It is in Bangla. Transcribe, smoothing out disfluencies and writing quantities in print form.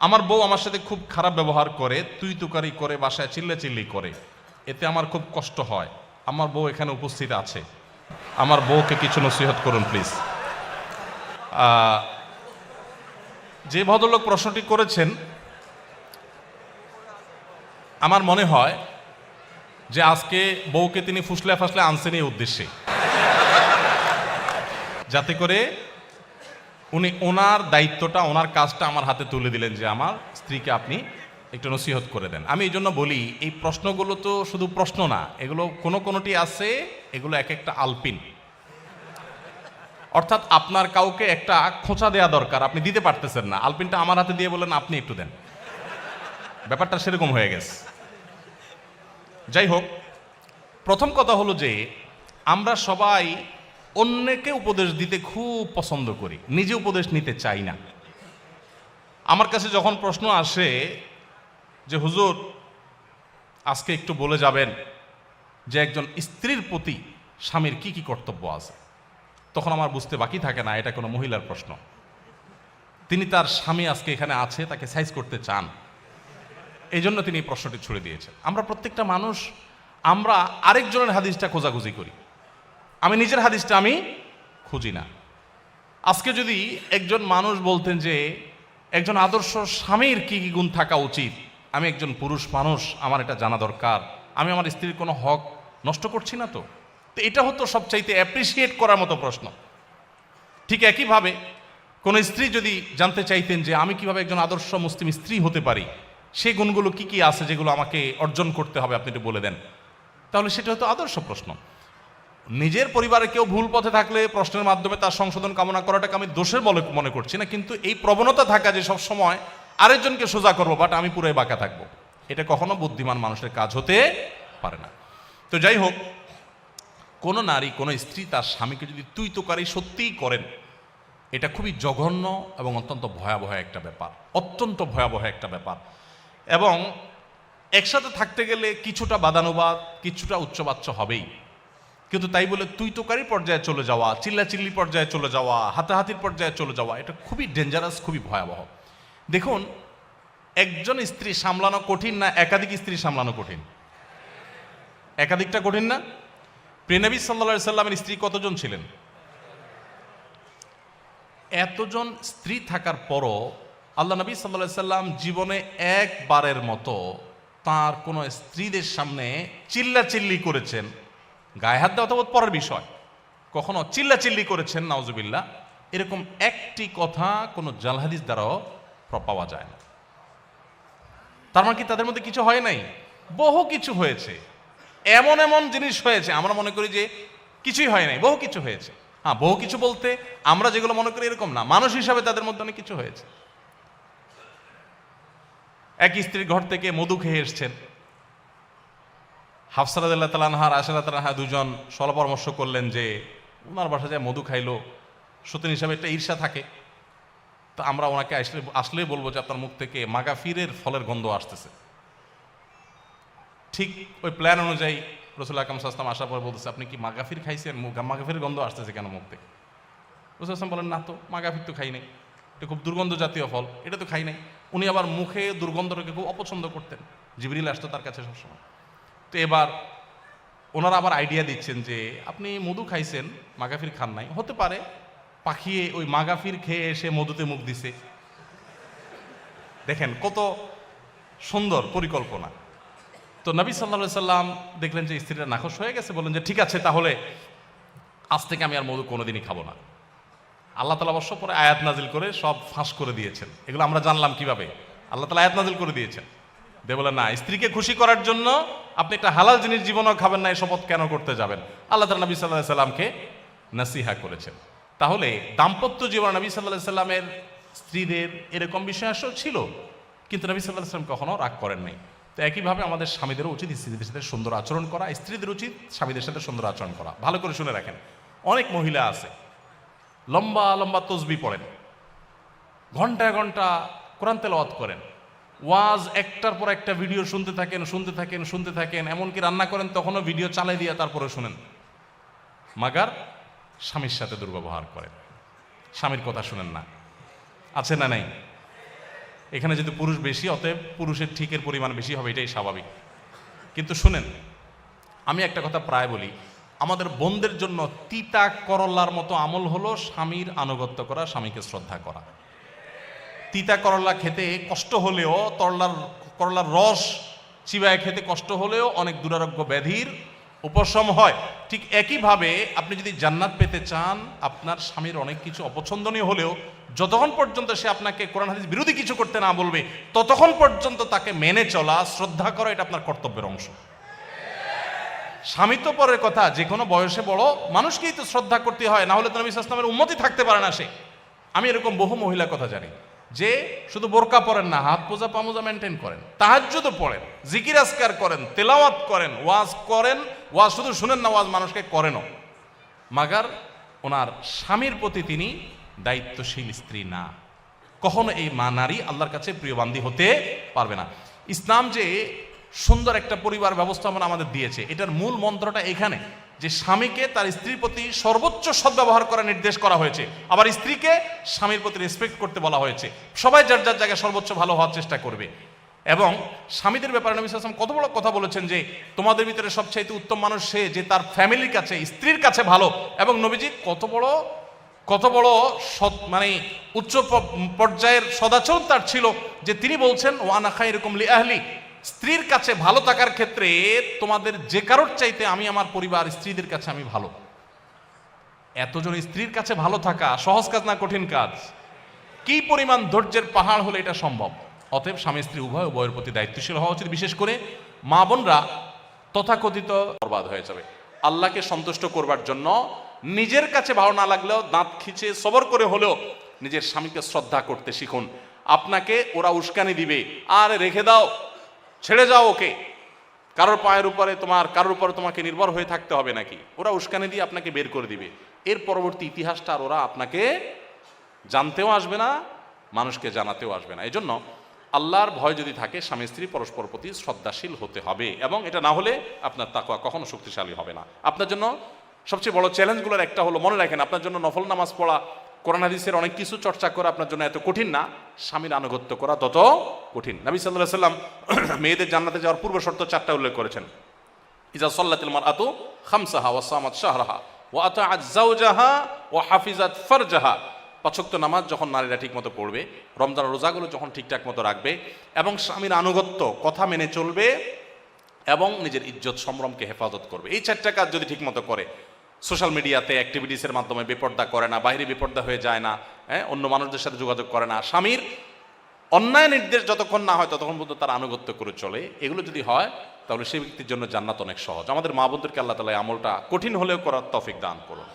আমার বউ আমার সাথে খুব খারাপ ব্যবহার করে, তুই তুকারি করে, বাসায় চিল্লাচিল্লি করে, এতে আমার খুব কষ্ট হয়। আমার বউ এখানে উপস্থিত আছে, আমার বউকে কিছু নসিহত করুন প্লিজ। যে ভদ্রলোক প্রশ্নটি করেছেন, আমার মনে হয় যে আজকে বউকে তিনি ফুসলে ফাসলে আনছেন এই উদ্দেশ্যে, যাতে করে উনি ওনার দায়িত্বটা, ওনার কাজটা আমার হাতে তুলে দিলেন যে আমার স্ত্রীকে আপনি একটু নসিহত করে দেন। আমি এই জন্য বলি, এই প্রশ্নগুলো তো শুধু প্রশ্ন না, এগুলো কোনোটি আছে, এগুলো এক একটা আলপিন। অর্থাৎ আপনার কাউকে একটা খোঁচা দেওয়া দরকার, আপনি দিতে পারতেছেন না, আলপিনটা আমার হাতে দিয়ে বলেন আপনি একটু দেন, ব্যাপারটা সেরকম হয়ে গেছে। যাই হোক, প্রথম কথা হলো যে আমরা সবাই অন্যকে উপদেশ দিতে খুব পছন্দ করি, নিজে উপদেশ নিতে চাই না। আমার কাছে যখন প্রশ্ন আসে যে হুজুর আজকে একটু বলে যাবেন যে একজন স্ত্রীর প্রতি স্বামীর কি কি কর্তব্য আছে, তখন আমার বুঝতে বাকি থাকে না এটা কোনো মহিলার প্রশ্ন। তিনি তার স্বামী আজকে এখানে আছে, তাকে সাইজ করতে চান, এই জন্য তিনি এই প্রশ্নটি ছুড়ে দিয়েছেন। আমরা প্রত্যেকটা মানুষ আমরা আরেকজনের হাদিসটা খোঁজাখুঁজি করি, আমি নিজের হাদিসটা আমি খুঁজি না। আজকে যদি একজন মানুষ বলতেন যে একজন আদর্শ স্বামীর কি কি গুণ থাকা উচিত, আমি একজন পুরুষ মানুষ, আমার এটা জানা দরকার, আমি আমার স্ত্রীর কোনো হক নষ্ট করছি না তো, এটা হতো সবচাইতে অ্যাপ্রিসিয়েট করার মতো প্রশ্ন। ঠিক একইভাবে কোনো স্ত্রী যদি জানতে চাইতেন যে আমি কিভাবে একজন আদর্শ মুসলিম স্ত্রী হতে পারি, সেই গুণগুলো কি কি আছে যেগুলো আমাকে অর্জন করতে হবে, আপনি একটু বলে দেন, তাহলে সেটা হতো আদর্শ প্রশ্ন। নিজের পরিবারে কেউ ভুল পথে থাকলে প্রশ্নের মাধ্যমে তার সংশোধন কামনা করাটাকে আমি দোষের বলে মনে করছি না, কিন্তু এই প্রবণতা থাকা যে সব সময় আরেকজনকে সোজা করবো বাট আমি পুরোই বাঁকা থাকবো, এটা কখনো বুদ্ধিমান মানুষের কাজ হতে পারে না। তো যাই হোক, কোনো নারী, কোনো স্ত্রী তার স্বামীকে যদি তুই তোকারি সত্যিই করেন, এটা খুবই জঘন্য এবং অত্যন্ত ভয়াবহ একটা ব্যাপার, অত্যন্ত ভয়াবহ একটা ব্যাপার। এবং একসাথে থাকতে গেলে কিছুটা বাদানুবাদ, কিছুটা উচ্চবাচ্য হবেই, কিন্তু তাই বলে তুই তোকারি পর্যায়ে চলে যাওয়া, চিল্লাচিল্লি পর্যায়ে চলে যাওয়া, হাতাহাতির পর্যায়ে চলে যাওয়া, এটা খুবই ডেঞ্জারাস, খুবই ভয়াবহ। দেখুন, একজন স্ত্রী সামলানো কঠিন না একাধিক স্ত্রী সামলানো কঠিন? একাধিকটা কঠিন না? প্রিয় নবী সাল্লাল্লাহু আলাইহি সাল্লামের স্ত্রী কতজন ছিলেন? এতজন স্ত্রী থাকার পরও আল্লাহ নবী সাল্লাল্লাহু আলাইহি সাল্লাম জীবনে একবারের মতো তার কোনো স্ত্রীদের সামনে চিল্লাচিল্লি করেছেন, গায়ে হাত দেওয়া তো পরের বিষয়, কখনো চিল্লাচিল্লি করেছেন নাউজুবিল্লাহ, এরকম একটি কথা কোনো জাল হাদিস দ্বারাও পাওয়া যায় না। তার মানে কি তাদের মধ্যে কিছু হয় নাই? বহু কিছু হয়েছে, এমন এমন জিনিস হয়েছে আমরা মনে করি যে কিছুই হয় নাই, বহু কিছু হয়েছে। হ্যাঁ, বহু কিছু বলতে আমরা যেগুলো মনে করি এরকম না, মানুষ হিসাবে তাদের মধ্যে অনেক কিছু হয়েছে। এক স্ত্রীর ঘর থেকে মধু খেয়ে এসছেন, হাফসা রাদিয়াল্লাহু তাআলা আনহা, আয়েশা রাদিয়াল্লাহু তাআলা আনহা দুজন সলা পরামর্শ করলেন যে ওনার বাসায় যায় মধু খাইলো, সতীন হিসাবে একটা ঈর্ষা থাকে, তো আমরা ওনাকে আসলেই বলবো যে আপনার মুখ থেকে মাগাফিরের ফলের গন্ধ আসতেছে। ঠিক ওই প্ল্যান অনুযায়ী রাসূল আকরাম সাল্লাল্লাহু আলাইহি ওয়াসাল্লাম আসার পর বলতেছে, আপনি কি মাগাফির খাইছেন? মাগাফিরের গন্ধ আসতেছে কেন মুখ থেকে? রাসূল সাল্লাল্লাহু আলাইহি ওয়াসাল্লাম বলেন, না তো, মাগাফির তো খাই নাই, এটা খুব দুর্গন্ধ জাতীয় ফল, এটা তো খাই নাই। উনি আবার মুখে দুর্গন্ধটাকে খুব অপছন্দ করতেন, জিবরিল আসতো তার কাছে সবসময়। তো এবার ওনারা আবার আইডিয়া দিচ্ছেন যে আপনি মধু খাইছেন, মাগাফির খান নাই, হতে পারে পাখিয়ে ওই মাগাফির খেয়ে এসে মধুতে মুখ দিছে। দেখেন কত সুন্দর পরিকল্পনা। তো নবী সাল্লাল্লাহু আলাইহি সাল্লাম দেখলেন যে স্ত্রীরা নাখোশ হয়ে গেছে, বললেন যে ঠিক আছে, তাহলে আজ থেকে আমি আর মধু কোনোদিনই খাবো না। আল্লাহ তাআলা অবশ্য পরে আয়াত নাজিল করে সব ফাঁস করে দিয়েছেন, এগুলো আমরা জানলাম কিভাবে, আল্লাহ তাআলা আয়াত নাজিল করে দিয়েছেন, বলে না, স্ত্রীকে খুশি করার জন্য আপনি একটা হালাল জিনিস জীবনও খাবেন না, এই শপথ কেন করতে যাবেন? আল্লাহ তাআলা নবী সাল্লাল্লাহু আলাইহি সাল্লামকে নসিহা করেছেন। তাহলে দাম্পত্য জীবন নবী সাল্লাল্লাহু আলাইহি সাল্লামের স্ত্রীদের এরকম বিষয় আসলে ছিল, কিন্তু নবী সাল্লাল্লাহু আলাইহি সাল্লাম কখনো রাগ করেন নাই। তো একইভাবে আমাদের স্বামীদেরও উচিত স্ত্রীদের সাথে সুন্দর আচরণ করা, স্ত্রীদের উচিত স্বামীদের সাথে সুন্দর আচরণ করা। ভালো করে শুনে রাখেন, অনেক মহিলা আছে লম্বা লম্বা তসবিহ পড়েন, ঘন্টা ঘন্টা কোরআন তেলাওয়াত করেন, ওয়াজ একটার পর একটা ভিডিও শুনতে থাকেন, শুনতে থাকেন, শুনতে থাকেন, এমনকি রান্না করেন তখনও ভিডিও চালাই দিয়ে তারপরে শুনেন, মাগার স্বামীর সাথে দুর্ব্যবহার করেন, স্বামীর কথা শুনেন না। আছে না নাই? এখানে যদি পুরুষ বেশি, অতএব পুরুষের ঠিকের পরিমাণ বেশি হবে, এটাই স্বাভাবিক। কিন্তু শুনেন, আমি একটা কথা প্রায় বলি, আমাদের বোনদের জন্য তিতা করল্লার মতো আমল হলো স্বামীর আনুগত্য করা, স্বামীকে শ্রদ্ধা করা। তিতা করল্লা খেতে কষ্ট হলেও, করলার রস চিবায় খেতে কষ্ট হলেও অনেক দুরারোগ্য ব্যাধির উপশম হয়। ঠিক একইভাবে আপনি যদি জান্নাত পেতে চান, আপনার স্বামীর অনেক কিছু অপছন্দনীয় হলেও যতক্ষণ পর্যন্ত সে আপনাকে কোরআন হাদিস বিরোধী কিছু করতে না বলবে, ততক্ষণ পর্যন্ত তাকে মেনে চলা, শ্রদ্ধা করা, এটা আপনার কর্তব্যের অংশ। স্বামী তো পরের কথা, যে কোনো বয়সে বড় মানুষকেই তো শ্রদ্ধা করতে হয়, না হলে তো নবী সাল্লাল্লাহু আলাইহি ওয়াসাল্লামের উম্মতি থাকতে পারে না সে। আমি এরকম বহু মহিলার কথা জানি যে শুধু বোরকা পরেন না, হাত পোজা পামোজা মেনটেন করেন, তাহাজ্জুদও পড়েন, জিকির আজকার করেন, তেলাওয়াত করেন, ওয়াজ শুধু শুনেন না, ওয়াজ মানুষকে করেনও, মাগার ওনার স্বামীর প্রতি তিনি দায়িত্বশীল স্ত্রী না। কখনো এই মা নারী আল্লাহর কাছে প্রিয় বান্দী হতে পারবে না। ইসলাম যে সুন্দর একটা পরিবার ব্যবস্থাপনা আমাদের দিয়েছে, এটার মূল মন্ত্রটা এখানে যে স্বামীকে তার স্ত্রীর প্রতি সর্বোচ্চ সদ্ব্যবহার করার নির্দেশ করা হয়েছে, আবার স্ত্রীকে স্বামীর প্রতি রেসপেক্ট করতে বলা হয়েছে। সবাই যার যার জায়গায় সর্বোচ্চ ভালো হওয়ার চেষ্টা করবে। এবং স্বামীদের ব্যাপারে নবী সাল্লাল্লাহু আলাইহি ওয়াসাল্লাম কত বড় কথা বলেছেন যে তোমাদের ভিতরে সবচাইতে উত্তম মানুষ সে যে তার ফ্যামিলির কাছে, স্ত্রীর কাছে ভালো। এবং নবীজি কত বড় মানে উচ্চ পর্যায়ের সদাচরণ তার ছিল যে তিনি বলছেন ওয়ানা খায়রুকুম লি আহলি, স্ত্রীর কাছে ভালো থাকার ক্ষেত্রে তোমাদের যে কারোর চাইতে আমি আমার পরিবার স্ত্রীদের কাছে আমি ভালো। এতজন স্ত্রীর কাছে ভালো থাকা সহজ কাজ না কঠিন কাজ? কি পরিমাণ ধৈর্যের পাহাড় হলে এটা সম্ভব? অতএব স্বামী স্ত্রী উভয়ের প্রতি দায়িত্বশীল হওয়া উচিত। বিশেষ করে মা বোনরা তথাকথিত বরবাদ হয়ে যাবে। আল্লাহকে সন্তুষ্ট করবার জন্য নিজের কাছে ভালো না লাগলেও দাঁত খিচে সবর করে হলেও নিজের স্বামীকে শ্রদ্ধা করতে শিখুন। আপনাকে ওরা উস্কানি দিবে, আর রেখে দাও, ছেড়ে যাও ওকে, কারোর উপরে তোমাকে নির্ভর হয়ে থাকতে হবে নাকি? ওরা উস্কানি দিয়ে আপনাকে বের করে দিবে। এর পরবর্তী ইতিহাসটা আর ওরা আপনাকে জানতেও আসবে না, মানুষকে জানাতেও আসবে না। এই জন্য আল্লাহর ভয় যদি থাকে, স্বামী স্ত্রী পরস্পর প্রতি শ্রদ্ধাশীল হতে হবে, এবং এটা না হলে আপনার তাকওয়া কখনো শক্তিশালী হবে না। আপনার জন্য সবচেয়ে বড় চ্যালেঞ্জগুলোর একটা হলো, মনে রাখেন, আপনার জন্য নফল নামাজ পড়া, কোরআন হাদিসের অনেক কিছু চর্চা করা আপনার জন্য এত কঠিন না, স্বামীর আনুগত্য করা তত কঠিন। নবী সাল্লাল্লাহু আলাইহি ওয়াসাল্লাম মেয়েদের জান্নাতে যাওয়ার পূর্ব শর্ত 4টা উল্লেখ করেছেন। ইজা সাল্লাতিল মারআতু খামসাহা ওয়া সামাত শাহরাহা ওয়া আতাআত যাওজাহা ওয়া হাফিজাত ফারজাহা। 5 ওয়াক্ত নামাজ যখন নারীরা ঠিকমতো পড়বে, রমজান রোজাগুলো যখন ঠিকঠাক মতো রাখবে, এবং স্বামীর আনুগত্য, কথা মেনে চলবে, এবং নিজের ইজ্জত সম্ভ্রমকে হেফাজত করবে, এই 4টা কাজ যদি ঠিকমতো করে, সোশ্যাল মিডিয়াতে অ্যাক্টিভিটিসের মাধ্যমে বেপর্দা করে না, বাইরে বেপর্দা হয়ে যায় না, অন্য মানুষদের সাথে যোগাযোগ করে না, স্বামীর অন্যায় নির্দেশ যতক্ষণ না হয় ততক্ষণ পর্যন্ত তার আনুগত্য করে চলে, এগুলো যদি হয় তাহলে সেই ব্যক্তির জন্য জান্নাত অনেক সহজ। আমাদের মা বোনদেরকে আল্লাহ তাআলা আমলটা কঠিন হলেও করার তৌফিক দান করুন।